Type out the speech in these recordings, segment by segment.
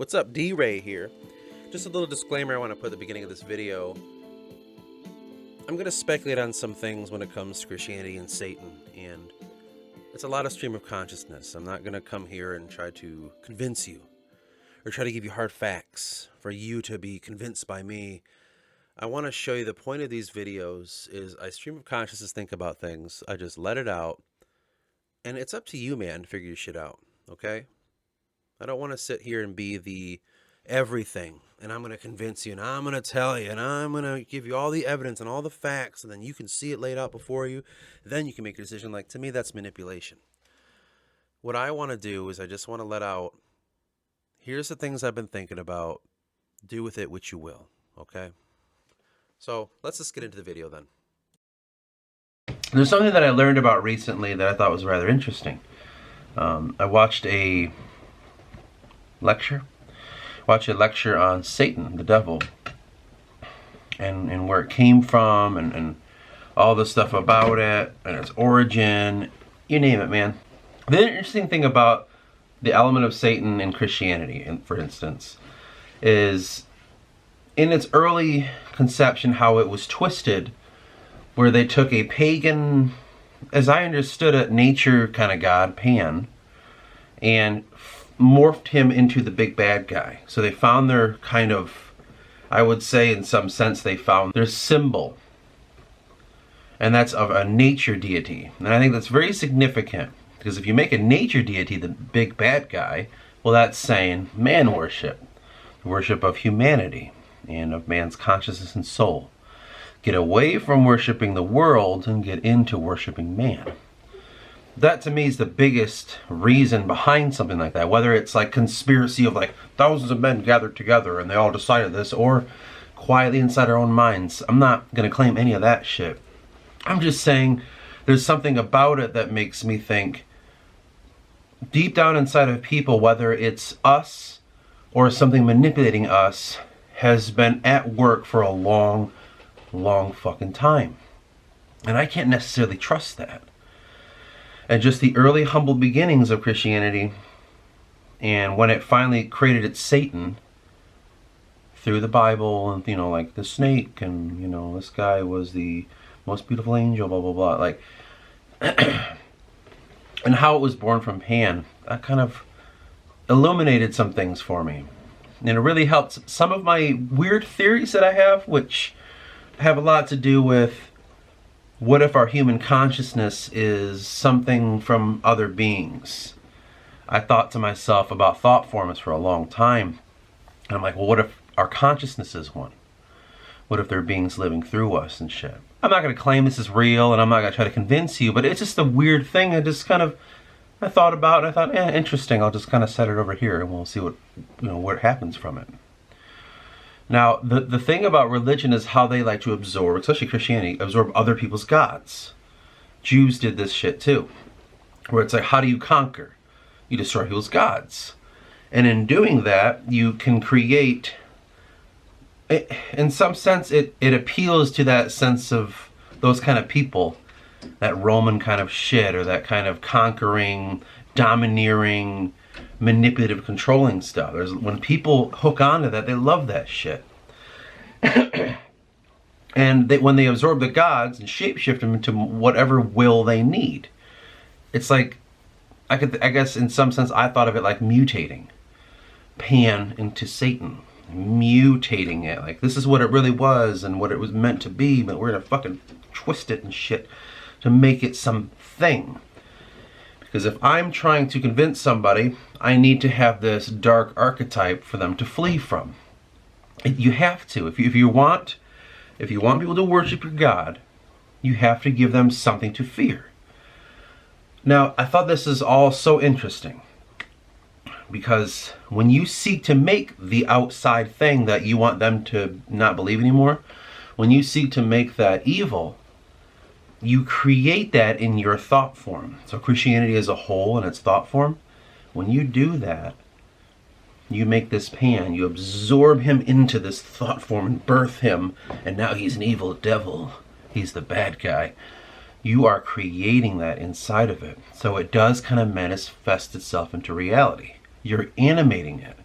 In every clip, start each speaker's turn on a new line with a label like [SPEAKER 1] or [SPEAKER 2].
[SPEAKER 1] What's up, D-Ray here. Just a little disclaimer I want to put at the beginning of this video. I'm going to speculate on some things when it comes to Christianity and Satan, and it's a lot of stream of consciousness. I'm not going to come here and try to convince you or try to give you hard facts for you to be convinced by me. I want to show you the point of these videos is I stream of consciousness, think about things. I just let it out, and it's up to you, man, to figure your shit out, okay? I don't want to sit here and be the everything, and I'm going to convince you, and I'm going to tell you, and I'm going to give you all the evidence and all the facts, and then you can see it laid out before you. Then you can make a decision. Like, to me, that's manipulation. What I want to do is I just want to let out, here's the things I've been thinking about. Do with it what you will, okay? So let's just get into the video then.
[SPEAKER 2] There's something that I learned about recently that I thought was rather interesting. I watched a lecture on Satan, the devil, and where it came from, and all the stuff about it, and its origin, you name it, man. The interesting thing about the element of Satan in Christianity, for instance, is in its early conception how it was twisted, where they took a pagan, as I understood it, nature kind of god, Pan, and morphed him into the big bad guy. So they found their kind of, I would say in some sense, they found their symbol. And that's of a nature deity. And I think that's very significant, because if you make a nature deity the big bad guy, well, that's saying man worship. Worship of humanity and of man's consciousness and soul. Get away from worshiping the world and get into worshiping man. That to me is the biggest reason behind something like that. Whether it's like conspiracy of like thousands of men gathered together and they all decided this, or quietly inside our own minds. I'm not going to claim any of that shit. I'm just saying there's something about it that makes me think deep down inside of people, whether it's us or something manipulating us, has been at work for a long fucking time. And I can't necessarily trust that. And just the early humble beginnings of Christianity, and when it finally created its Satan through the Bible, and like the snake, and this guy was the most beautiful angel, blah blah blah, like and how it was born from Pan, that kind of illuminated some things for me. And it really helped some of my weird theories that I have, which have a lot to do with what if our human consciousness is something from other beings. I thought to myself about thought forms for a long time. And I'm like, well, what if our consciousness is one? What if there are beings living through us and shit? I'm not going to claim this is real, and I'm not going to try to convince you, but it's just a weird thing. I thought about, and I thought, interesting. I'll just kind of set it over here, and we'll see what happens from it. Now, the thing about religion is how they like to absorb, especially Christianity, absorb other people's gods. Jews did this shit too, where it's like, how do you conquer? You destroy people's gods. And in doing that, you can create, in some sense, it appeals to that sense of those kind of people, that Roman kind of shit, or that kind of conquering, domineering, manipulative, controlling stuff. When people hook onto that, they love that shit. And when they absorb the gods and shapeshift them into whatever will they need, it's like, I guess in some sense I thought of it like mutating Pan into Satan, mutating it. Like, this is what it really was and what it was meant to be, but we're gonna fucking twist it and shit to make it something. Because if I'm trying to convince somebody, I need to have this dark archetype for them to flee from. You have to. If you want people to worship your God, you have to give them something to fear. Now, I thought this is all so interesting, because when you seek to make the outside thing that you want them to not believe anymore, when you seek to make that evil, you create that in your thought form. So Christianity as a whole in its thought form, when you do that, you make this Pan, you absorb him into this thought form and birth him, and now he's an evil devil. He's the bad guy. You are creating that inside of it. So it does kind of manifest itself into reality. You're animating it.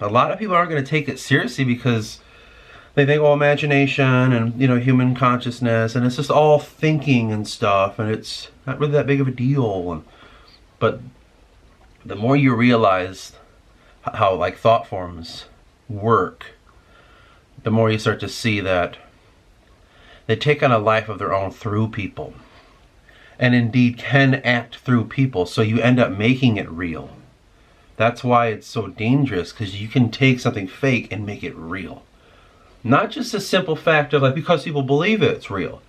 [SPEAKER 2] a lot of people aren't going to take it seriously because they think, oh, imagination and, you know, human consciousness, and it's just all thinking and stuff, and it's not really that big of a deal. But the more you realize how, like, thought forms work, the more you start to see that they take on a life of their own through people, and indeed can act through people, so you end up making it real. That's why it's so dangerous, because you can take something fake and make it real. Not just a simple fact of, like, because people believe it's real.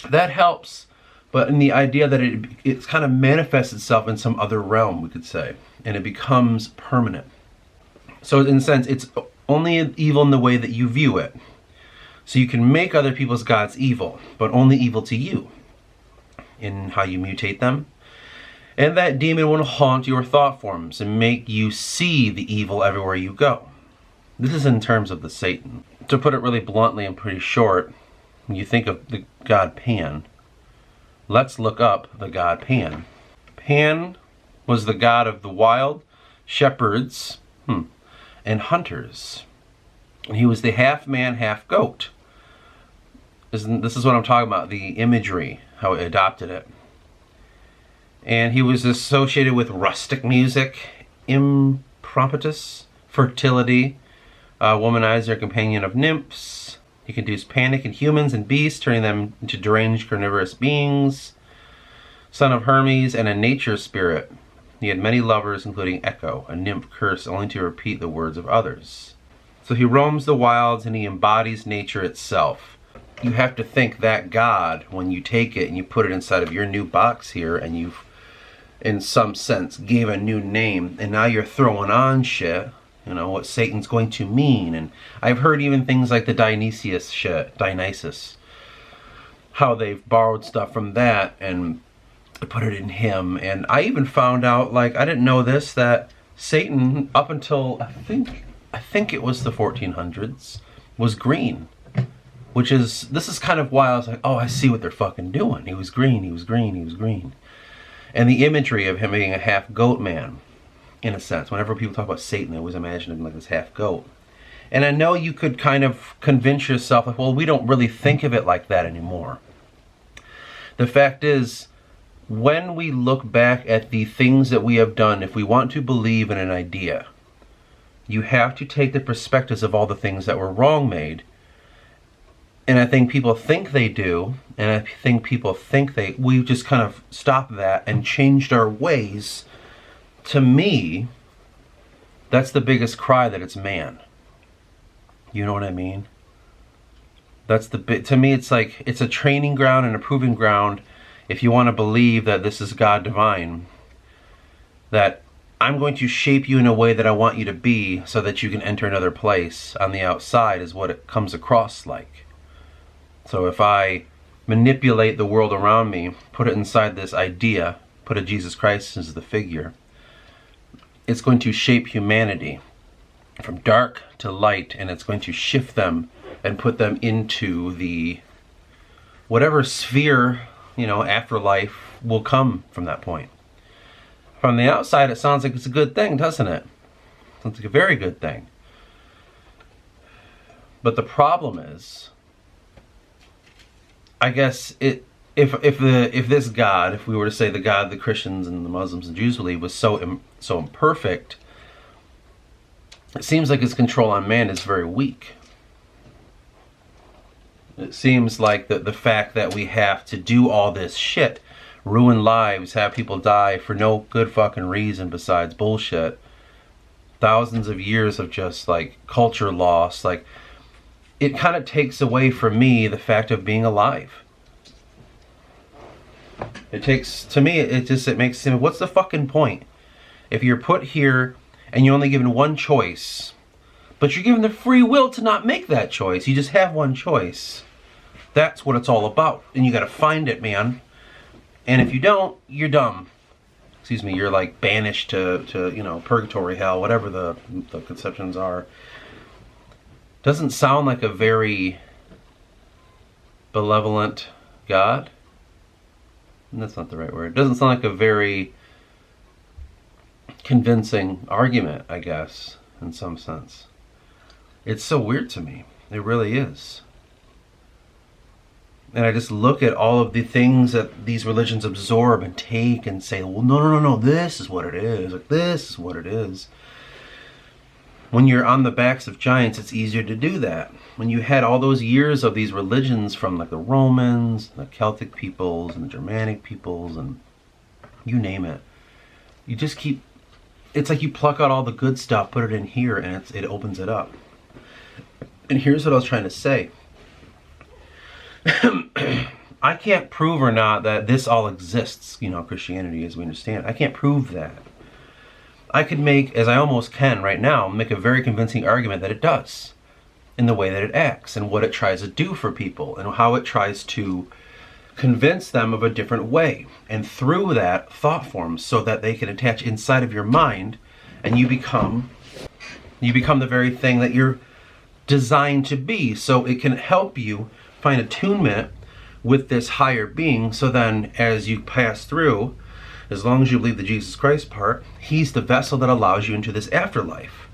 [SPEAKER 2] That helps, but in the idea that it's kind of manifests itself in some other realm, we could say, and it becomes permanent. So in a sense, it's only evil in the way that you view it. So you can make other people's gods evil, but only evil to you in how you mutate them. And that demon will haunt your thought forms and make you see the evil everywhere you go. This is in terms of the Satan. To put it really bluntly and pretty short, when you think of the god Pan, let's look up the god Pan. Pan was the god of the wild, shepherds, and hunters. And he was the half man, half goat. This is what I'm talking about, the imagery, how it adopted it. And he was associated with rustic music, impromptus, fertility, womanizer, companion of nymphs. He can induce panic in humans and beasts, turning them into deranged carnivorous beings. Son of Hermes and a nature spirit. He had many lovers, including Echo, a nymph cursed only to repeat the words of others. So he roams the wilds and he embodies nature itself. You have to think that God, when you take it and you put it inside of your new box here, and you've, in some sense, gave a new name, and now you're throwing on shit, you know, what Satan's going to mean. And I've heard even things like the Dionysius shit, Dionysus, how they've borrowed stuff from that and put it in him. And I even found out, like, I didn't know this, that Satan, up until I think it was the 1400s, was green. Which is, this is kind of why I was like, oh, I see what they're fucking doing. He was green, he was green, he was green. And the imagery of him being a half goat man, in a sense. Whenever people talk about Satan, they always imagine him like this half goat. And I know you could kind of convince yourself, like, well, we don't really think of it like that anymore. The fact is, when we look back at the things that we have done, if we want to believe in an idea, you have to take the perspectives of all the things that were wrong made. And I think people think they do, and I think people think we've just kind of stopped that and changed our ways. To me, that's the biggest cry, that it's man. You know what I mean? That's to me, it's like, it's a training ground and a proving ground. If you want to believe that this is God divine, that I'm going to shape you in a way that I want you to be so that you can enter another place on the outside, is what it comes across like. So if I manipulate the world around me, put it inside this idea, put a Jesus Christ as the figure, it's going to shape humanity from dark to light, and it's going to shift them and put them into the whatever sphere, you know, afterlife will come from that point. From the outside, it sounds like it's a good thing, doesn't it? Sounds like a very good thing. But the problem is, I guess if this God, if we were to say the God the Christians and the Muslims and Jews believe was so imperfect, it seems like his control on man is very weak. It seems like the fact that we have to do all this shit, ruin lives, have people die for no good fucking reason besides bullshit, thousands of years of just like culture loss, like, it kind of takes away from me the fact of being alive. It takes, to me, it makes him, what's the fucking point? If you're put here and you're only given one choice, but you're given the free will to not make that choice, you just have one choice. That's what it's all about. And you gotta find it, man. And if you don't, you're dumb. Excuse me, you're like banished to you know, purgatory, hell, whatever the conceptions are. Doesn't sound like a very benevolent God. That's not the right word. Doesn't sound like a very convincing argument, I guess, in some sense. It's so weird to me. It really is. And I just look at all of the things that these religions absorb and take and say, well, no, this is what it is. Like, this is what it is. When you're on the backs of giants, it's easier to do that. When you had all those years of these religions from like the Romans, the Celtic peoples, and the Germanic peoples, and you name it, you just keep, it's like you pluck out all the good stuff, put it in here, and it opens it up. And here's what I was trying to say. I can't prove or not that this all exists, Christianity as we understand it. I can't prove that. I could make, as I almost can right now, make a very convincing argument that it does, in the way that it acts, and what it tries to do for people, and how it tries to convince them of a different way, and through that thought form, so that they can attach inside of your mind, and you become the very thing that you're designed to be, so it can help you find attunement with this higher being. So then as you pass through, as long as you believe the Jesus Christ part, he's the vessel that allows you into this afterlife,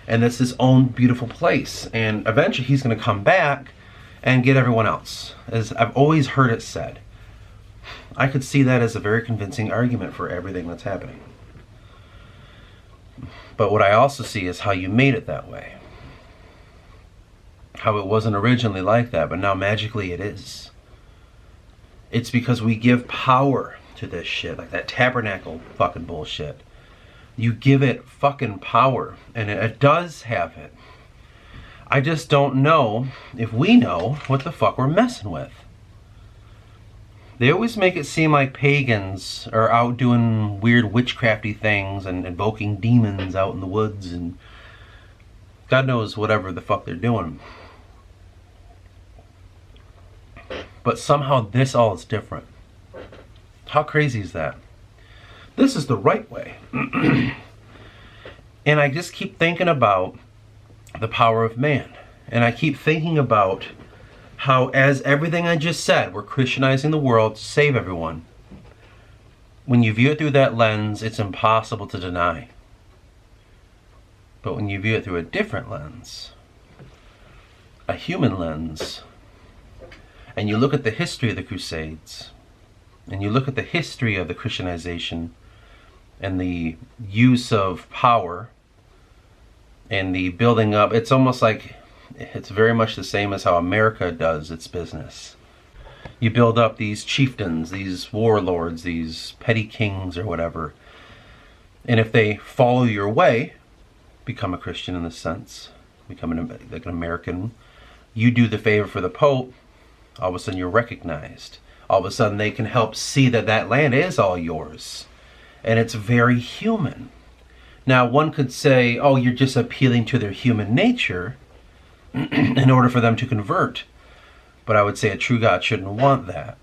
[SPEAKER 2] and that's his own beautiful place, and eventually he's going to come back and get everyone else, as I've always heard it said. I could see that as a very convincing argument for everything that's happening. But what I also see is how you made it that way. How it wasn't originally like that, but now magically it is. It's because we give power to this shit, like that tabernacle fucking bullshit. You give it fucking power, and it does have it. I just don't know if we know what the fuck we're messing with. They always make it seem like pagans are out doing weird witchcrafty things and invoking demons out in the woods, and God knows whatever the fuck they're doing. But somehow this all is different. How crazy is that? This is the right way. And I just keep thinking about the power of man. And I keep thinking about how, as everything I just said, we're Christianizing the world to save everyone. When you view it through that lens, it's impossible to deny. But when you view it through a different lens, a human lens, and you look at the history of the Crusades, and you look at the history of the Christianization, and the use of power, and the building up, it's almost like, it's very much the same as how America does its business. You build up these chieftains, these warlords, these petty kings or whatever, and if they follow your way, become a Christian in this sense, become like an American, you do the favor for the Pope, all of a sudden you're recognized. All of a sudden they can help see that that land is all yours. And it's very human. Now one could say, oh, you're just appealing to their human nature in order for them to convert. But I would say a true God shouldn't want that.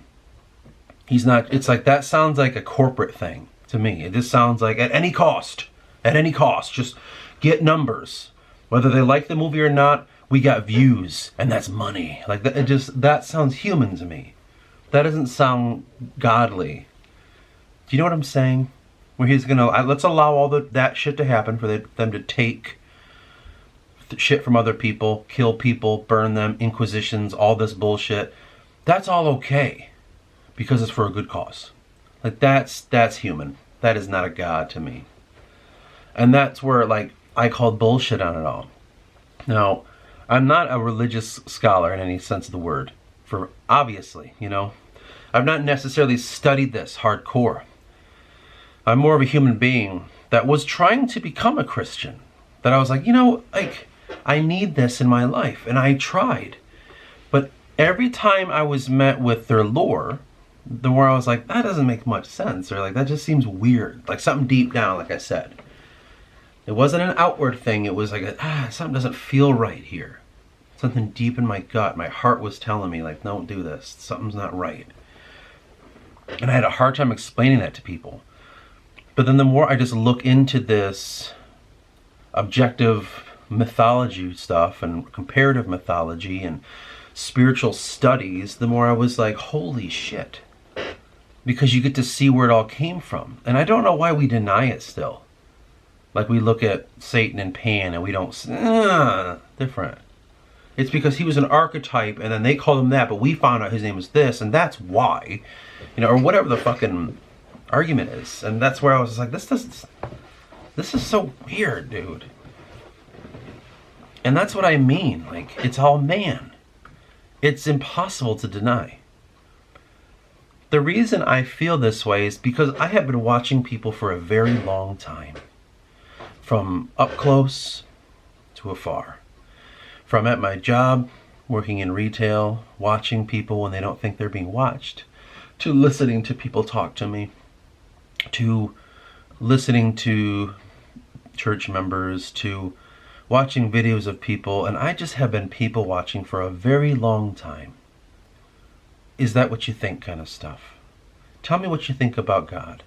[SPEAKER 2] He's not, it's like, that sounds like a corporate thing to me. It just sounds like at any cost, just get numbers. Whether they like the movie or not, we got views, and that's money. Like that sounds human to me. That doesn't sound godly. Do you know what I'm saying? Where he's gonna, let's allow all that shit to happen, for them to take shit from other people, kill people, burn them, inquisitions, all this bullshit. That's all okay, because it's for a good cause. Like that's human. That is not a God to me. And that's where, like, I called bullshit on it all. Now, I'm not a religious scholar in any sense of the word, for obviously, I've not necessarily studied this hardcore. I'm more of a human being that was trying to become a Christian. That I was like, I need this in my life, and I tried. But every time I was met with their lore, the more I was like, that doesn't make much sense, or like, that just seems weird. Like something deep down, like I said. It wasn't an outward thing, it was like, something doesn't feel right here. Something deep in my gut, my heart was telling me, like, don't do this, something's not right. And I had a hard time explaining that to people. But then the more I just look into this objective mythology stuff and comparative mythology and spiritual studies, the more I was like, holy shit. Because you get to see where it all came from. And I don't know why we deny it still. Like we look at Satan and Pan and we don't, different. It's because he was an archetype and then they called him that, but we found out his name was this and that's why. Or whatever the fucking argument is. And that's where I was like, this is so weird, dude. And that's what I mean. Like, it's all man. It's impossible to deny. The reason I feel this way is because I have been watching people for a very long time. From up close to afar. From at my job, working in retail, watching people when they don't think they're being watched, to listening to people talk to me, to listening to church members, to watching videos of people, and I just have been people watching for a very long time. Is that what you think kind of stuff? Tell me what you think about God.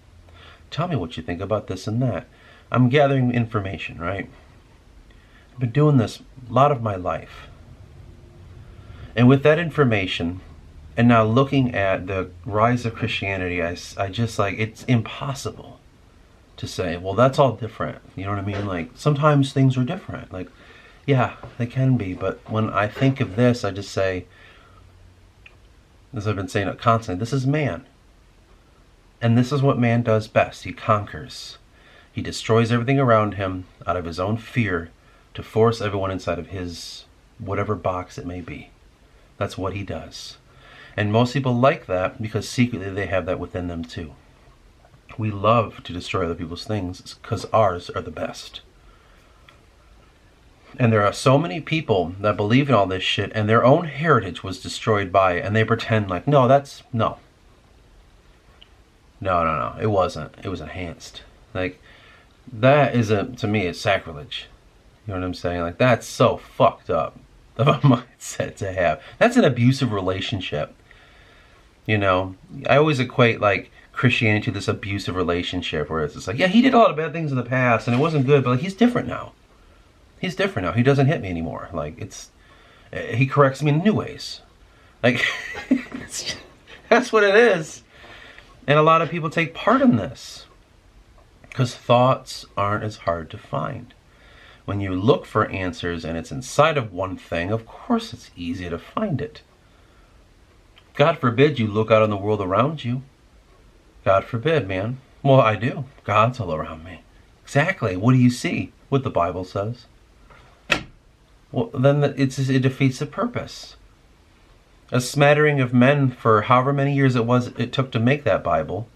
[SPEAKER 2] Tell me what you think about this and that. I'm gathering information, right? I've been doing this a lot of my life. And with that information, and now looking at the rise of Christianity, I just like, it's impossible to say, well, that's all different. You know what I mean? Like, sometimes things are different. Like, yeah, they can be. But when I think of this, I just say, as I've been saying it constantly, this is man. And this is what man does best. He conquers. He destroys everything around him out of his own fear to force everyone inside of his whatever box it may be. That's what he does. And most people like that because secretly they have that within them too. We love to destroy other people's things because ours are the best. And there are so many people that believe in all this shit and their own heritage was destroyed by it, and they pretend like, no, no, it wasn't. It was enhanced. Like, that is, to me, it's sacrilege. You know what I'm saying? Like, that's so fucked up of a mindset to have. That's an abusive relationship. I always equate, like, Christianity to this abusive relationship where it's just like, yeah, he did a lot of bad things in the past and it wasn't good, but like, he's different now. He's different now. He doesn't hit me anymore. Like, he corrects me in new ways. Like, that's what it is. And a lot of people take part in this because thoughts aren't as hard to find. When you look for answers and it's inside of one thing, of course it's easy to find it. God forbid you look out in the world around you. God forbid, man. Well, I do. God's all around me. Exactly. What do you see? What the Bible says. Well, then it defeats the purpose. A smattering of men for however many years it took to make that Bible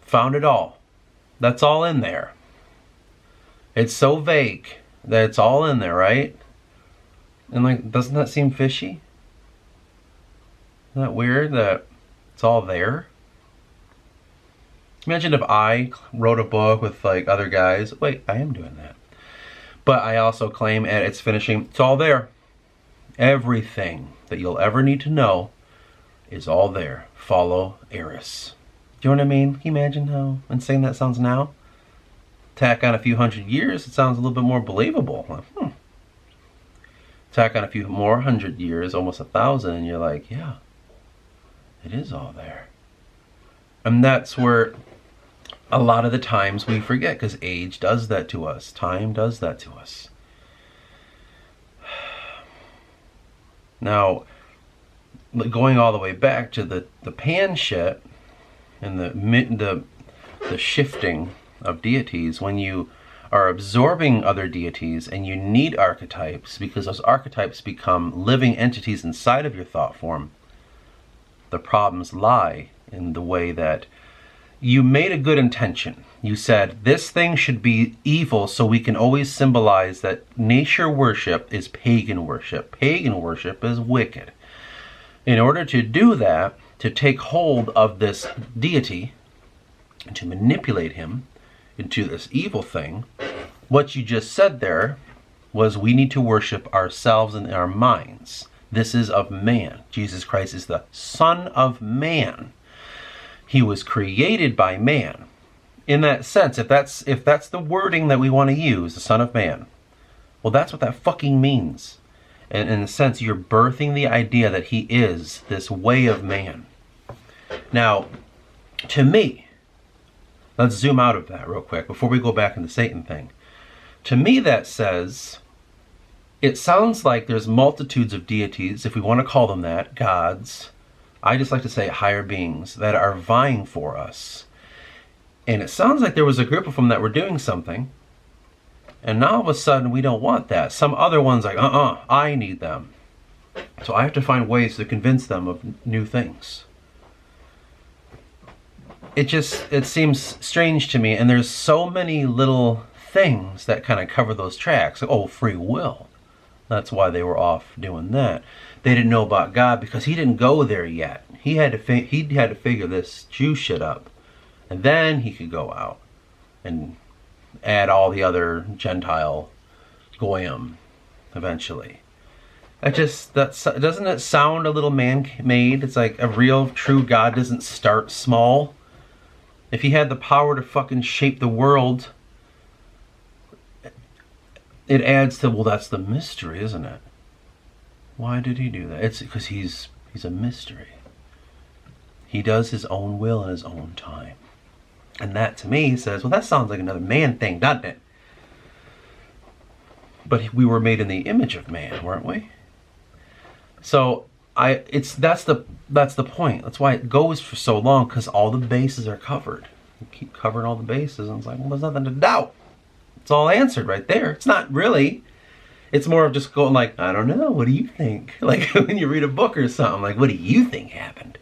[SPEAKER 2] found it all. That's all in there. It's so vague that it's all in there, right? And like, doesn't that seem fishy? Isn't that weird that it's all there? Imagine if I wrote a book with like other guys. Wait, I am doing that. But I also claim at its finishing, it's all there. Everything that you'll ever need to know is all there. Follow Eris. Do you know what I mean? Can you imagine how insane that sounds now? Tack on a few hundred years, it sounds a little bit more believable. Like, Tack on a few more hundred years, almost 1,000, and you're like, yeah, it is all there. And that's where a lot of the times we forget, because age does that to us. Time does that to us. Now, going all the way back to the pan shit and the shifting of deities, when you are absorbing other deities and you need archetypes because those archetypes become living entities inside of your thought form, the problems lie in the way that you made a good intention. You said, this thing should be evil so we can always symbolize that nature worship is pagan worship. Pagan worship is wicked. In order to do that, to take hold of this deity and to manipulate him into this evil thing, what you just said there was we need to worship ourselves in our minds. This is of man. Jesus Christ is the Son of Man. He was created by man. In that sense, if that's the wording that we want to use, the Son of Man, well, that's what that fucking means. And in a sense, you're birthing the idea that he is this way of man. Now, to me, Let's zoom out of that real quick before we go back into Satan thing. To me, that says, it sounds like there's multitudes of deities, if we want to call them that, gods. I just like to say higher beings that are vying for us. And it sounds like there was a group of them that were doing something. And now all of a sudden we don't want that. Some other one's like, I need them. So I have to find ways to convince them of new things. It seems strange to me. And there's so many little things that kind of cover those tracks. Like, oh, free will. That's why they were off doing that. They didn't know about God because he didn't go there yet. He had to figure this Jew shit up. And then he could go out and add all the other Gentile goyim eventually. Doesn't it sound a little man-made? It's like a real, true God doesn't start small. If he had the power to fucking shape the world, it adds to, well, that's the mystery, isn't it? Why did he do that? It's because he's a mystery. He does his own will in his own time. And that, to me, says, well, that sounds like another man thing, doesn't it? But we were made in the image of man, weren't we? So that's the point. That's why it goes for so long, because all the bases are covered. You keep covering all the bases, and it's like, well, there's nothing to doubt. It's all answered right there. It's not really. It's more of just going like, I don't know. What do you think? Like when you read a book or something, like, what do you think happened?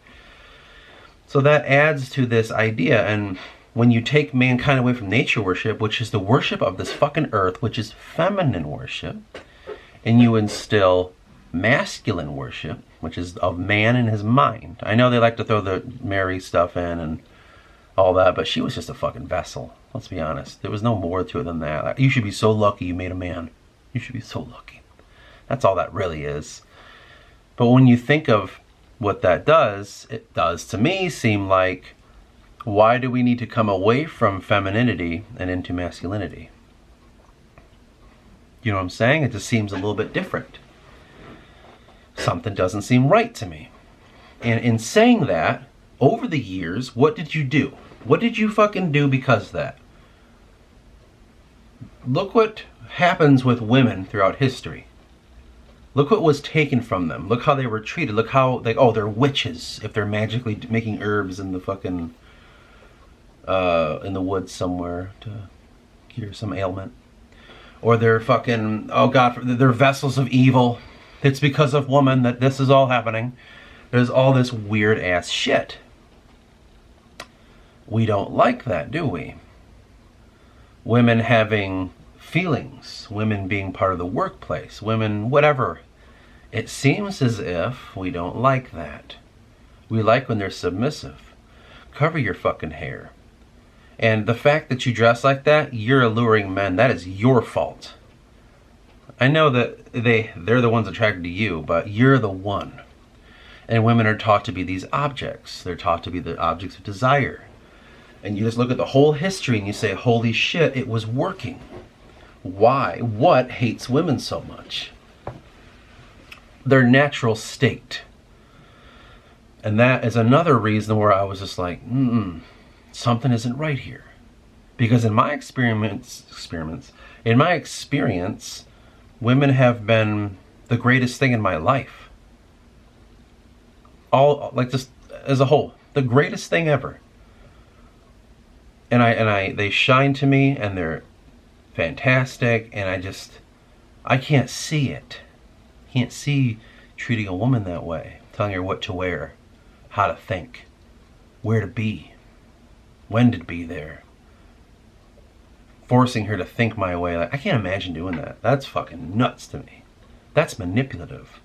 [SPEAKER 2] So that adds to this idea, and when you take mankind away from nature worship, which is the worship of this fucking earth, which is feminine worship, and you instill masculine worship, which is of man in his mind. I know they like to throw the Mary stuff in and all that, but she was just a fucking vessel. Let's be honest. There was no more to it than that. Like, you should be so lucky you made a man. You should be so lucky. That's all that really is. But when you think of what that does, it does to me seem like, why do we need to come away from femininity and into masculinity? You know what I'm saying? It just seems a little bit different. Something doesn't seem right to me. And in saying that, over the years, what did you do? What did you fucking do because of that? Look what happens with women throughout history. Look what was taken from them. Look how they were treated. Look how, like, oh, they're witches if they're magically making herbs in the fucking, in the woods somewhere to cure some ailment. Or they're fucking, oh God, they're vessels of evil. It's because of woman that this is all happening. There's all this weird ass shit. We don't like that, do we? Women having feelings, women being part of the workplace, women whatever. It seems as if we don't like that. We like when they're submissive. Cover your fucking hair. And the fact that you dress like that, you're alluring men. That is your fault. I know that they're the ones attracted to you, but you're the one. And women are taught to be these objects. They're taught to be the objects of desire. And you just look at the whole history and you say, holy shit, it was working. Why? What hates women so much? Their natural state. And that is another reason where I was just like, something isn't right here. Because in my experience, women have been the greatest thing in my life. All, like, just as a whole, the greatest thing ever. And they shine to me, and they're fantastic, and I can't see it. Can't see treating a woman that way, telling her what to wear, how to think, where to be, when to be there, forcing her to think my way. Like, I can't imagine doing that. That's fucking nuts to me. That's manipulative.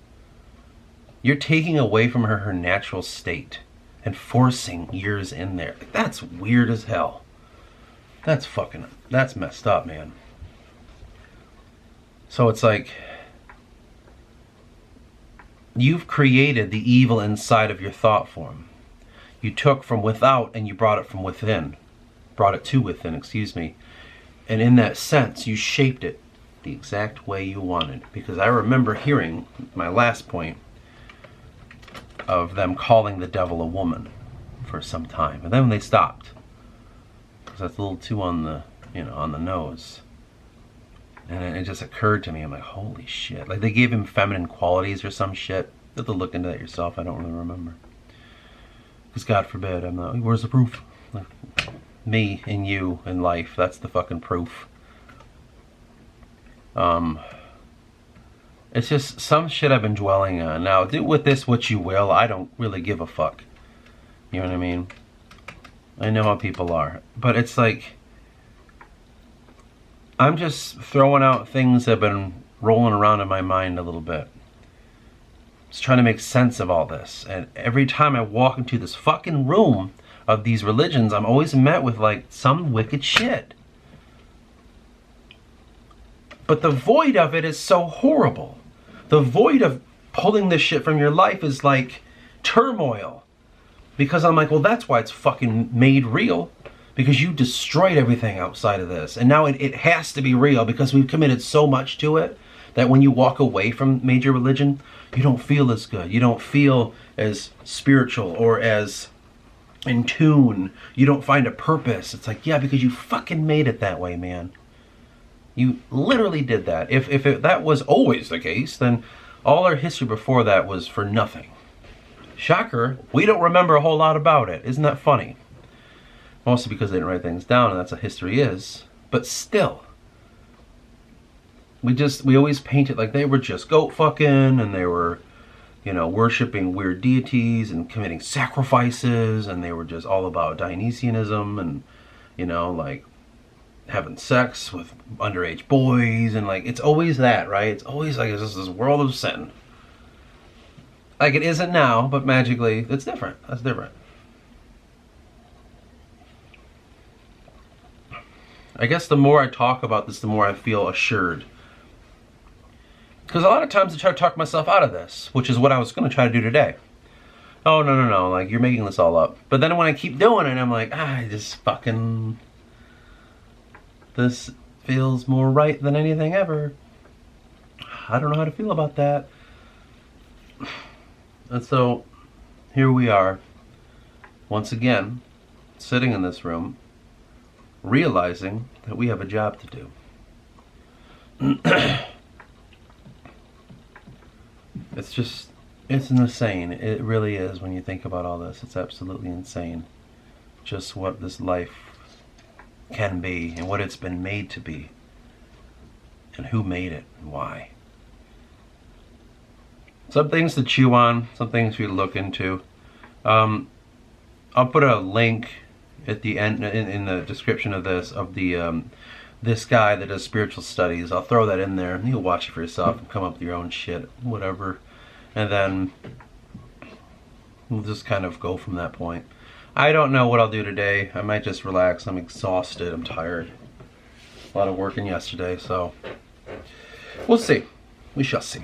[SPEAKER 2] You're taking away from her natural state and forcing yours in there. Like, that's weird as hell. That's messed up, man. So it's like, you've created the evil inside of your thought form. You took from without and you brought it from within. Brought it to within, excuse me. And in that sense, you shaped it the exact way you wanted. Because I remember hearing, my last point, of them calling the devil a woman for some time. And then they stopped. because that's a little too on the, on the nose. And it just occurred to me, I'm like, holy shit. Like, they gave him feminine qualities or some shit. You have to look into that yourself. I don't really remember. Because God forbid, I'm not, where's the proof? Like, me and you in life, that's the fucking proof. It's just some shit I've been dwelling on. Now, do with this what you will. I don't really give a fuck. You know what I mean? I know how people are. But it's like, I'm just throwing out things that have been rolling around in my mind a little bit. Just trying to make sense of all this. And every time I walk into this fucking room of these religions, I'm always met with like some wicked shit. But the void of it is so horrible. The void of pulling this shit from your life is like turmoil. Because I'm like, well, that's why it's fucking made real. Because you destroyed everything outside of this. And now it has to be real because we've committed so much to it that when you walk away from major religion, you don't feel as good. You don't feel as spiritual or as in tune. You don't find a purpose. It's like, yeah, because you fucking made it that way, man. You literally did that. If that was always the case, then all our history before that was for nothing. Shocker, we don't remember a whole lot about it. Isn't that funny? Mostly because they didn't write things down, and that's what history is. But still, we always paint it like they were just goat fucking, and they were, worshiping weird deities and committing sacrifices, and they were just all about Dionysianism and, like having sex with underage boys, and like it's always that, right? It's always like it's just this world of sin. Like it isn't now, but magically it's different. That's different. I guess the more I talk about this, the more I feel assured. Because a lot of times I try to talk myself out of this, which is what I was going to try to do today. Oh, no, like, you're making this all up. But then when I keep doing it, I'm like, I just fucking... This feels more right than anything ever. I don't know how to feel about that. And so, here we are, once again, sitting in this room, realizing that we have a job to do. It's insane. It really is when you think about all this. It's absolutely insane. Just what this life can be and what it's been made to be. And who made it and why. Some things to chew on, some things we look into. I'll put a link at the end in the description of this this guy that does spiritual studies. I'll throw that in there and you'll watch it for yourself and come up with your own shit, whatever. And then we'll just kind of go from that point. I don't know what I'll do today. I might just relax. I'm exhausted. I'm tired. A lot of working yesterday, so we'll see. We shall see.